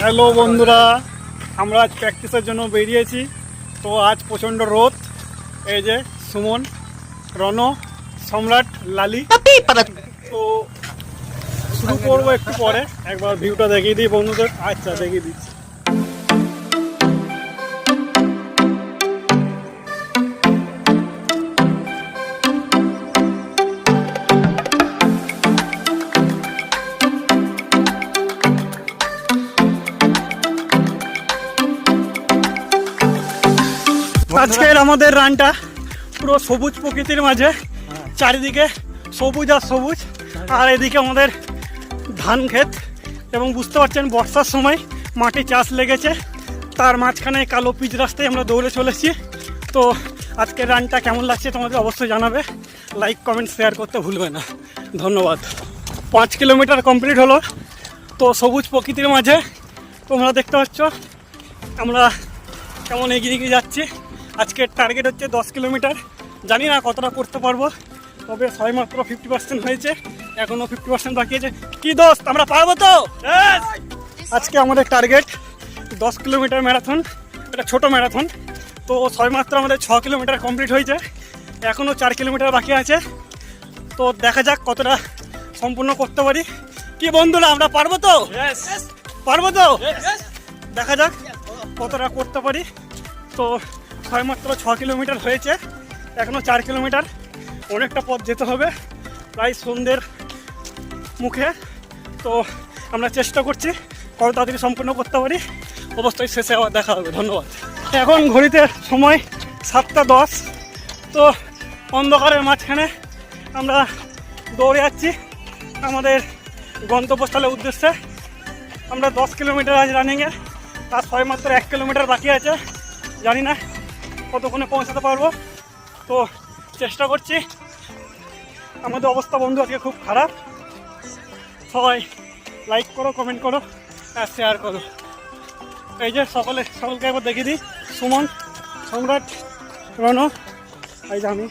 Hello বন্ধুরা, আমরা আজ প্র্যাকটিসের জন্য বেরিয়েছি। তো আজ প্রচণ্ড রোদ। এই যে সুমন, রণ, সম্রাট, লালি। তো শুরু করবো একটু পরে। একবার ভিউটা দেখিয়ে দিই বন্ধুদের। আচ্ছা, দেখিয়ে দিচ্ছি। আজকের আমাদের রানটা পুরো সবুজ প্রকৃতির মাঝে, চারিদিকে সবুজ আর সবুজ, আর এদিকে আমাদের ধান ক্ষেত, এবং বুঝতে পারছেন বর্ষার সময় মাটি চাষ লেগেছে। তার মাঝখানে কালো পিচ রাস্তায় আমরা দৌড়ে চলেছি। তো আজকের রানটা কেমন লাগছে তোমাদের অবশ্যই জানাবে। লাইক, কমেন্ট, শেয়ার করতে ভুলবে না। ধন্যবাদ। 5 কিলোমিটার কমপ্লিট হলো। তো সবুজ প্রকৃতির মাঝে তোমরা দেখতে পাচ্ছ আমরা কেমন এগিয়ে এগিয়ে যাচ্ছি। আজকের টার্গেট হচ্ছে 10 কিলোমিটার। জানি না কতটা করতে পারবো, তবে সবেমাত্র 50% হয়েছে, এখনও 50% বাকি আছে। কি দোস্ত, আমরা পারবো তো? আজকে আমাদের টার্গেট 10 কিলোমিটার ম্যারাথন। এটা ছোটো ম্যারাথন। তো সবেমাত্র আমাদের 6 কিলোমিটার কমপ্লিট হয়েছে, এখনও 4 কিলোমিটার বাকি আছে। তো দেখা যাক কতটা সম্পূর্ণ করতে পারি। কি বন্ধুরা, আমরা পারবো তো? পারবো তো? দেখা যাক কতটা করতে পারি। তো সবেমাত্র 6 কিলোমিটার হয়েছে, এখনও 4 কিলোমিটার, অনেকটা পথ যেতে হবে, প্রায় সন্ধ্যের মুখে। তো আমরা চেষ্টা করছি কত তাড়াতাড়ি সম্পূর্ণ করতে পারি। অবশ্যই শেষে আবার দেখা হবে। ধন্যবাদ। এখন ঘড়িতে সময় 7:10। তো অন্ধকারের মাঝখানে আমরা দৌড়ে যাচ্ছি আমাদের গন্তব্যস্থলের উদ্দেশ্যে। আমরা 10 কিলোমিটার আজ রানিংয়ে, তার সবেমাত্র 1 কিলোমিটার বাকি আছে। জানি না কতক্ষণে পৌঁছাতে পারবো। তো চেষ্টা করছি। আমাদের অবস্থা বন্ধু আজকে খুব খারাপ। সবাই লাইক করো, কমেন্ট করো আর শেয়ার করো। এই যে সকলকে একবার দেখিয়ে দিই। সুমন, সম্রাট, রণ, এই যে আমি।